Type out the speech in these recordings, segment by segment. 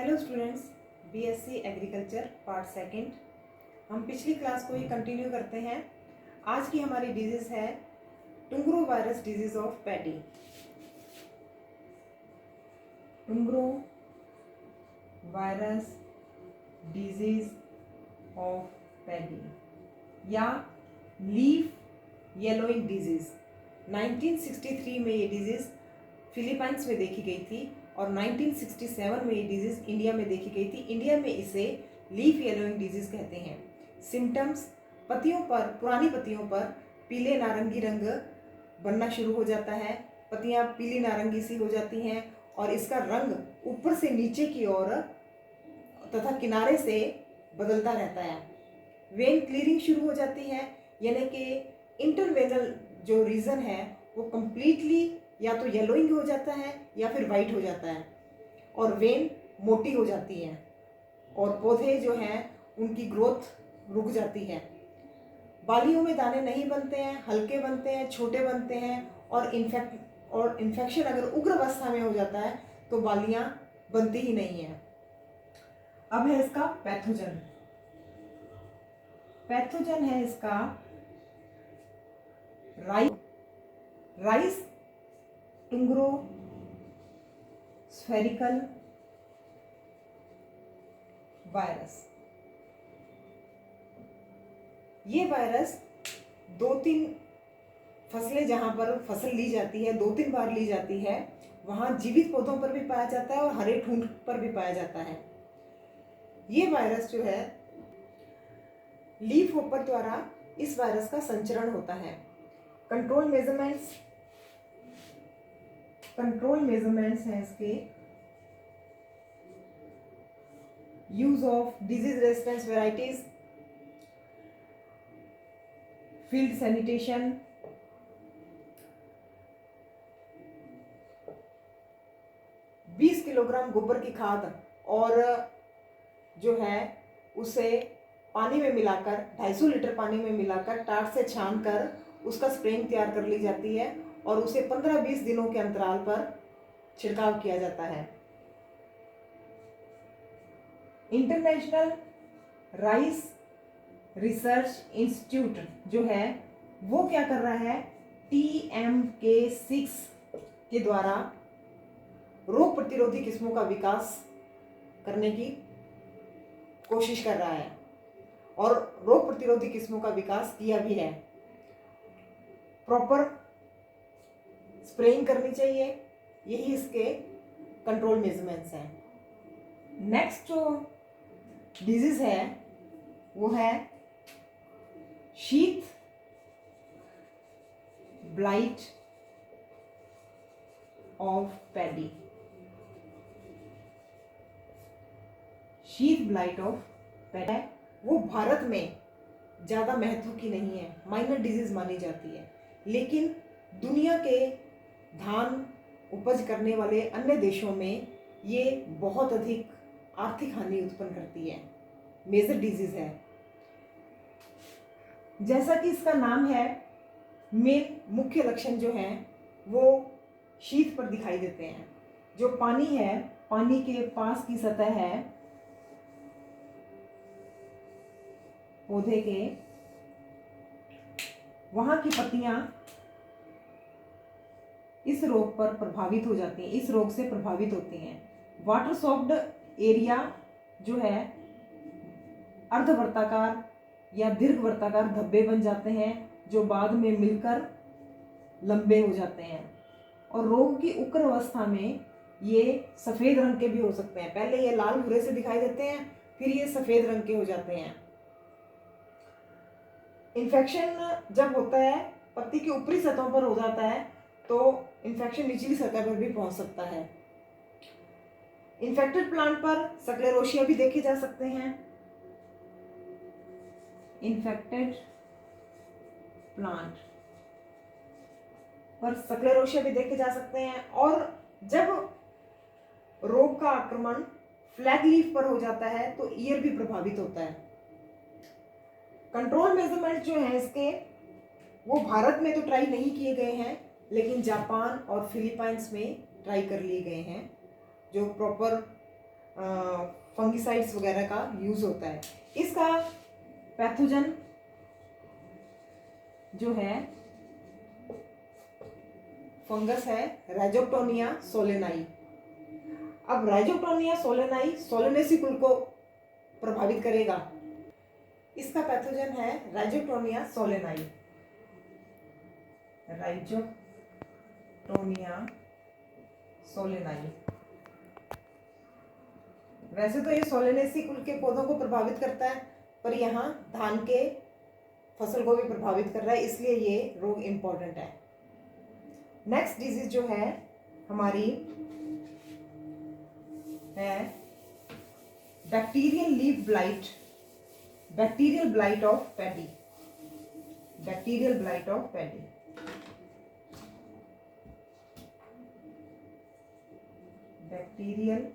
Hello students, BSc agriculture part second. हम पिछली class को ही कंटिन्यू करते हैं। आज की हमारी डिजीज है टुंग्रो virus disease of paddy. टुंग्रो virus disease of paddy या लीफ येलोइंग डिजीज। 1963 में ये डिजीज फिलीपाइंस में देखी गई थी और 1967 में ये डिजीज इंडिया में देखी गई थी। इंडिया में इसे लीफ येलोइंग डिजीज कहते हैं। सिम्टम्स: पत्तियों पर, पुरानी पत्तियों पर पीले नारंगी रंग बनना शुरू हो जाता है, पत्तियां पीली नारंगी सी हो जाती हैं और इसका रंग ऊपर से नीचे की ओर तथा किनारे से बदलता रहता है। वेन क्लीयरिंग शुरू हो जाती है, यानी कि इंटरवेनल जो रीजन है वो कंप्लीटली या तो येलोइंग हो जाता है या फिर वाइट हो जाता है और वेन मोटी हो जाती है और पौधे जो हैं उनकी ग्रोथ रुक जाती है। बालियों में दाने नहीं बनते हैं, हल्के बनते हैं, छोटे बनते हैं और इन्फेक्शन अगर उग्र अवस्था में हो जाता है तो बालियां बनती ही नहीं है। अब है इसका पैथोजन। पैथोजन है इसका राइस टुंग्रो स्फेरिकल वायरस। ये वायरस 2-3 फसलें जहाँ पर फसल ली जाती है, 2-3 बार ली जाती है, वहाँ जीवित पौधों पर भी पाया जाता है और हरे ठूंठ पर भी पाया जाता है। ये वायरस जो है लीफ होपर द्वारा इस वायरस का संचरण होता है। कंट्रोल मेजरमेंट्स हैं इसके: use of disease resistance varieties, field sanitation, बीस किलोग्राम गोबर की खाद और जो है उसे पानी में मिलाकर 250 लीटर पानी में मिलाकर टाट से छान कर उसका स्प्रेइंग तैयार कर ली जाती है और उसे 15-20 दिनों के अंतराल पर छिड़काव किया जाता है। इंटरनेशनल राइस रिसर्च इंस्टीट्यूट जो है वो क्या कर रहा है, TMK6 के द्वारा रोग प्रतिरोधी किस्मों का विकास करने की कोशिश कर रहा है और रोग प्रतिरोधी किस्मों का विकास किया भी है। प्रॉपर स्प्रेइंग करनी चाहिए, यही इसके कंट्रोल मेजरमेंट्स हैं। नेक्स्ट जो डिजीज है वो है sheath blight of paddy. Sheath blight of paddy वो भारत में ज़्यादा महत्व की नहीं है, माइनर डिजीज मानी जाती है, लेकिन दुनिया के धान उपज करने वाले अन्य देशों में ये बहुत अधिक आर्थिक हानि उत्पन्न करती है। मेजर डिजीज है। जैसा कि इसका नाम है, मेन मुख्य लक्षण जो हैं वो शीत पर दिखाई देते हैं। जो पानी है, पानी के पास की सतह है पौधे के, वहां की पत्तियां इस रोग पर प्रभावित हो जाती हैं, इस रोग से प्रभावित होती हैं। वाटर सॉफ्ट एरिया जो है अर्धवर्ताकार या दीर्घवर्ताकार धब्बे बन जाते हैं जो बाद में मिलकर लंबे हो जाते हैं और रोग की उग्र अवस्था में ये सफ़ेद रंग के भी हो सकते हैं। पहले ये लाल भूरे से दिखाई देते हैं, फिर ये सफ़ेद रंग के हो जाते हैं। इन्फेक्शन जब होता है पत्ती की ऊपरी सतहों पर हो जाता है तो इन्फेक्शन निचली सतह पर भी पहुंच सकता है। इन्फेक्टेड प्लांट पर स्क्लेरोशिया भी देखे जा सकते हैं। इन्फेक्टेड प्लांट पर स्क्लेरोशिया भी देखे जा सकते हैं और जब रोग का आक्रमण फ्लैग लीफ पर हो जाता है तो ईयर भी प्रभावित होता है। कंट्रोल मेजरमेंट जो है इसके वो भारत में तो ट्राई नहीं किए गए हैं, लेकिन जापान और फिलीपाइंस में ट्राई कर लिए गए हैं। जो प्रॉपर फंगिसाइड्स वगैरह का यूज होता है। इसका पैथोजन जो है फंगस है राइजोक्टोनिया सोलेनाई। अब राइजोक्टोनिया सोलेनाई सोलेनेसी कुल को प्रभावित करेगा। इसका पैथोजन है राइजोक्टोनिया सोलेनाई। Rhizoctonia solani. वैसे तो ये सोलेनेसी कुल के पौधों को प्रभावित करता है, पर यहाँ धान के फसल को भी प्रभावित कर रहा है, इसलिए ये रोग इंपॉर्टेंट है। नेक्स्ट डिजीज जो है हमारी है bacterial leaf blight, bacterial blight of paddy, bacterial blight of paddy. Bacterial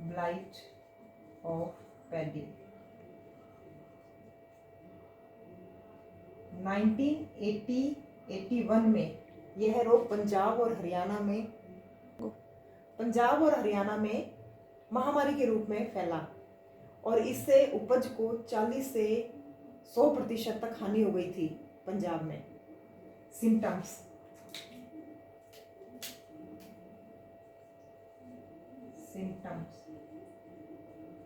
blight of paddy 1980-81 में यह रोग पंजाब और हरियाणा में महामारी के रूप में फैला और इससे उपज को 40 से 100% तक हानि हो गई थी पंजाब में। सिम्टम्स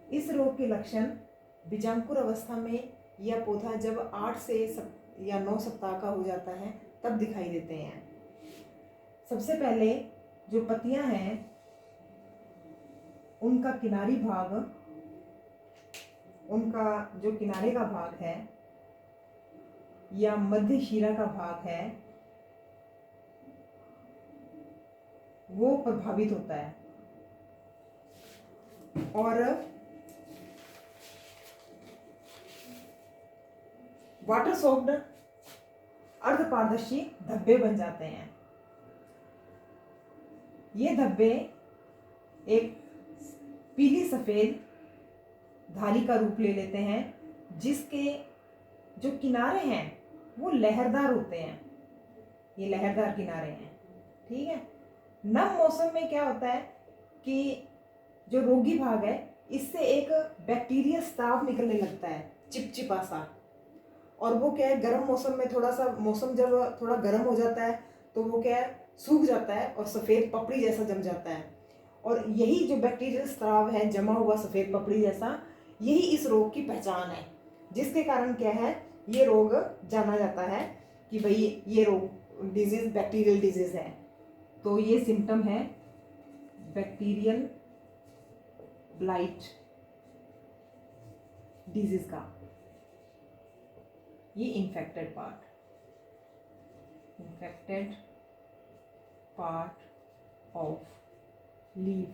इस रोग के लक्षण बीजांकुर अवस्था में यह पौधा जब 8 से या 9 सप्ताह का हो जाता है तब दिखाई देते हैं। सबसे पहले जो पत्तियां हैं उनका किनारी भाग, उनका जो किनारे का भाग है या मध्य शिरा का भाग है वो प्रभावित होता है और वाटर सोक्ड अर्धपारदर्शी धब्बे बन जाते हैं। ये धब्बे एक पीली सफेद धारी का रूप ले लेते हैं जिसके जो किनारे हैं वो लहरदार होते हैं। ये लहरदार किनारे हैं, ठीक है। नम मौसम में क्या होता है कि जो रोगी भाग है इससे एक बैक्टीरियल स्राव निकलने लगता है, चिपचिपा सा। और वो क्या है, गर्म मौसम में थोड़ा सा मौसम जब थोड़ा गर्म हो जाता है तो वो क्या है, सूख जाता है और सफ़ेद पपड़ी जैसा जम जाता है। और यही जो बैक्टीरियल स्राव है, जमा हुआ सफ़ेद पपड़ी जैसा, यही इस रोग की पहचान है। जिसके कारण क्या है, ये रोग जाना जाता है कि भाई ये रोग डिजीज बैक्टीरियल डिजीज है। तो ये सिम्टम है बैक्टीरियल ब्लाइट डिजीज का। ये infected part of leaf.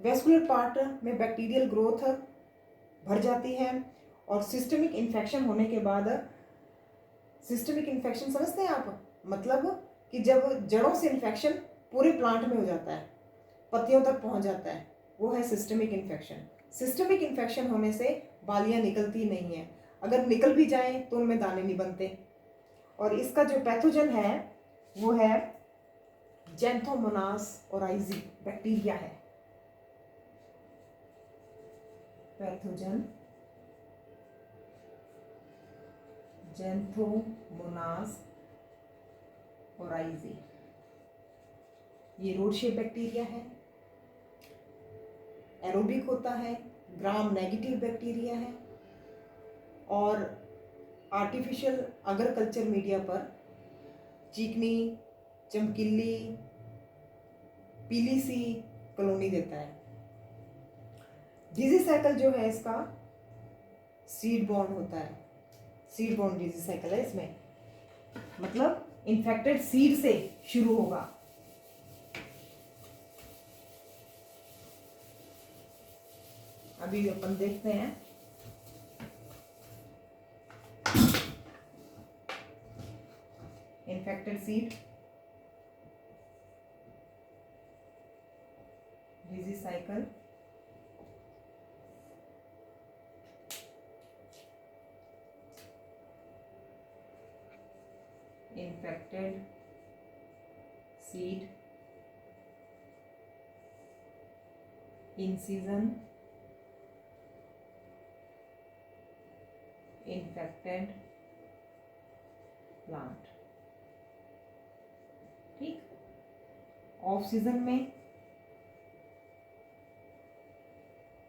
Vascular part में बैक्टीरियल ग्रोथ भर जाती है और सिस्टमिक इन्फेक्शन होने के बाद, सिस्टमिक इन्फेक्शन समझते हैं आप, मतलब कि जब जड़ों से इन्फेक्शन पूरे प्लांट में हो जाता है, पत्तियों तक पहुंच जाता है, वो है सिस्टमिक इन्फेक्शन। सिस्टमिक इन्फेक्शन होने से बालियां निकलती नहीं है, अगर निकल भी जाएं तो उनमें दाने नहीं बनते। और इसका जो पैथोजन है वो है जैंथोमोनास ओराइजी बैक्टीरिया है। Pathogen Xanthomonas oryzae. ये रोड शेप बैक्टीरिया है, एरोबिक होता है, ग्राम नेगेटिव बैक्टीरिया है और आर्टिफिशियल अगर कल्चर मीडिया पर चिकनी, चमकीली, पीली सी कॉलोनी देता है। डिजीज साइकिल जो है इसका सीड बॉर्न होता है, सीड बॉर्न डिजीज साइकिल है इसमें, मतलब इन्फेक्टेड सीड से शुरू होगा। अभी अपन देखते हैं infected seed disease cycle. Infected seed, incision, infected plant। ठीक, ऑफ सीजन में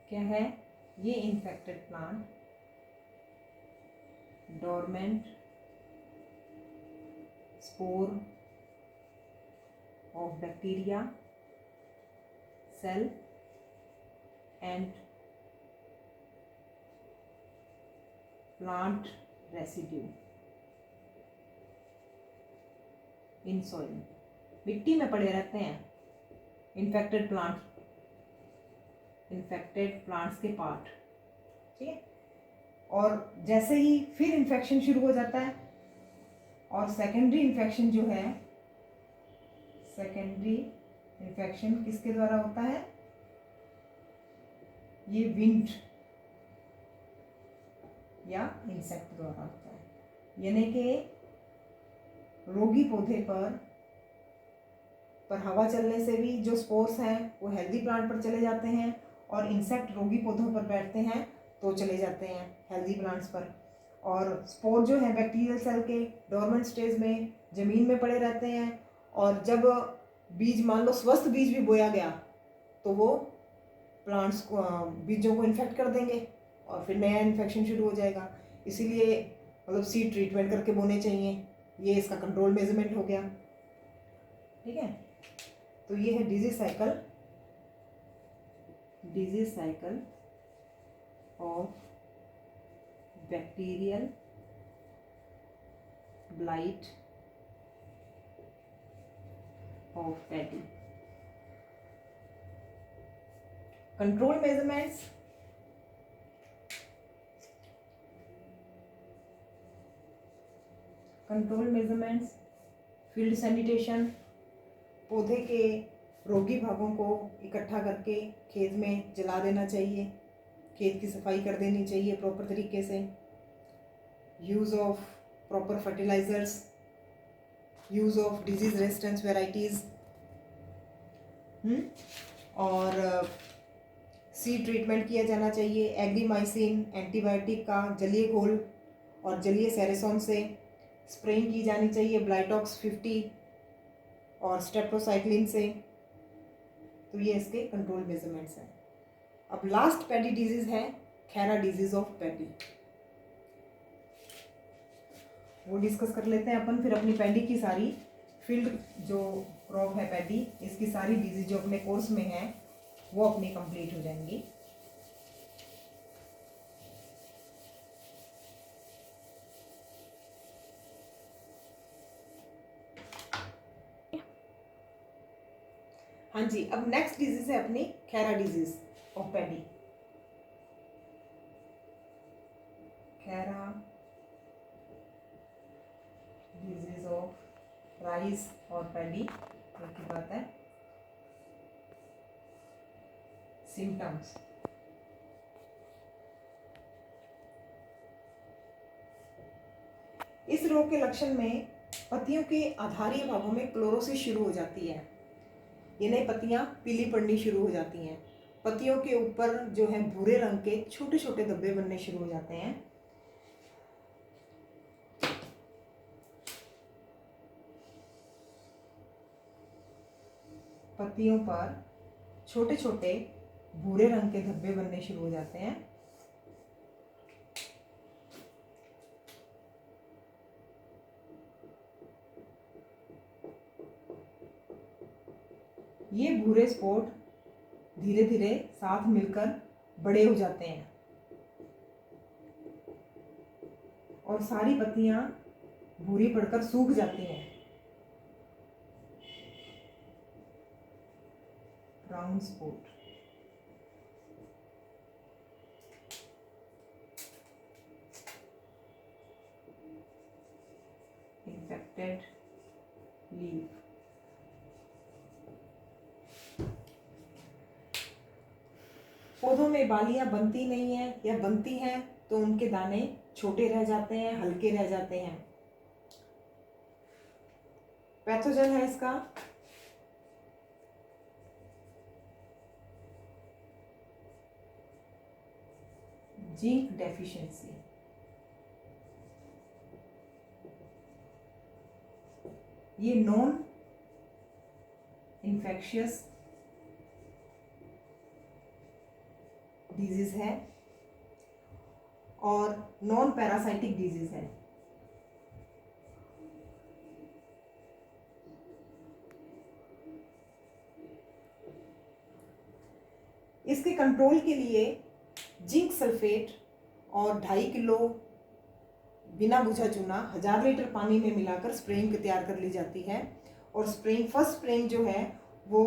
क्या है, ये infected plant dormant spore of bacteria cell and plant residue in soil, मिट्टी में पड़े रहते हैं इन्फेक्टेड प्लांट्स के पार्ट। ठीक है, और जैसे ही फिर इन्फेक्शन शुरू हो जाता है, और सेकेंडरी इन्फेक्शन जो है, सेकेंडरी इन्फेक्शन किसके द्वारा होता है, ये विंड या इंसेक्ट द्वारा होता है। यानी कि रोगी पौधे पर हवा चलने से भी जो स्पोर्स हैं वो हेल्दी प्लांट पर चले जाते हैं, और इंसेक्ट रोगी पौधों पर बैठते हैं तो चले जाते हैं हेल्दी प्लांट्स पर। और स्पोर जो है बैक्टीरियल सेल के डोरमेंट स्टेज में ज़मीन में पड़े रहते हैं, और जब बीज, मान लो स्वस्थ बीज भी बोया गया, तो वो प्लांट्स को, बीजों को इन्फेक्ट कर देंगे और फिर नया इन्फेक्शन शुरू हो जाएगा। इसीलिए मतलब सीड ट्रीटमेंट करके बोने चाहिए। ये इसका कंट्रोल मेजरमेंट हो गया। ठीक है, तो ये है disease cycle of bacterial blight of paddy. Control measurements, field sanitation, पौधे के रोगी भागों को इकट्ठा करके खेत में जला देना चाहिए, खेत की सफाई कर देनी चाहिए प्रॉपर तरीके से। Use of proper fertilisers, use of disease resistance varieties, और सीड ट्रीटमेंट किया जाना चाहिए। एग्रीमाइसिन एंटीबायोटिक का जलीय घोल और जलीय सेरेसोन से स्प्रेइंग की जानी चाहिए, ब्लाइटॉक्स 50 और स्टेप्टोसाइक्लिन से। तो ये इसके कंट्रोल मेजरमेंट्स हैं। अब लास्ट पैडी डिजीज है खैरा डिजीज ऑफ पैडी, वो डिस्कस कर लेते हैं अपन। फिर अपनी पैडी की सारी फील्ड जो क्रॉप है पैडी, इसकी सारी डिजीज जो अपने कोर्स में है वो अपनी कंप्लीट हो जाएंगी। हाँ जी, अब नेक्स्ट डिजीज है अपनी Khaira disease of paddy. Khaira disease of rice और पैडी, एक ही बात है। सिम्टम्स, इस रोग के लक्षण में पत्तियों के आधारीय भागों में क्लोरोसिस शुरू हो जाती है, यानी पत्तियां पीली पड़नी शुरू हो जाती हैं। पत्तियों के ऊपर जो है भूरे रंग के छोटे छोटे धब्बे बनने शुरू हो जाते हैं। पत्तियों पर छोटे छोटे भूरे रंग के धब्बे बनने शुरू हो जाते हैं। ये भूरे स्पॉट धीरे धीरे साथ मिलकर बड़े हो जाते हैं और सारी पत्तियां भूरी पड़कर सूख जाती हैं। ब्राउन स्पॉट, इन्फेक्टेड लीफ, पौधों में बालियां बनती नहीं है या बनती हैं तो उनके दाने छोटे रह जाते हैं, हल्के रह जाते हैं। पैथोजन है इसका जिंक डेफिशिएंसी। ये नॉन इन्फेक्शियस डिजीज है और नॉन पैरासाइटिक डिजीज है। इसके कंट्रोल के लिए जिंक सल्फेट और 2.5 किलो बिना बुझा चूना 1000 लीटर पानी में मिलाकर स्प्रेइंग तैयार कर ली जाती है। और स्प्रेइंग, फर्स्ट स्प्रेइंग जो है वो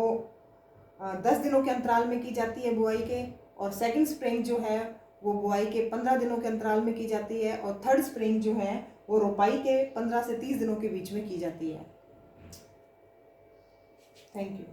10 दिनों के अंतराल में की जाती है बुआई के, और सेकंड स्प्रेइंग जो है वो बुआई के 15 दिनों के अंतराल में की जाती है, और थर्ड स्प्रेइंग जो है वो रोपाई के 15 से 30 दिनों के बीच में की जाती है। Thank you.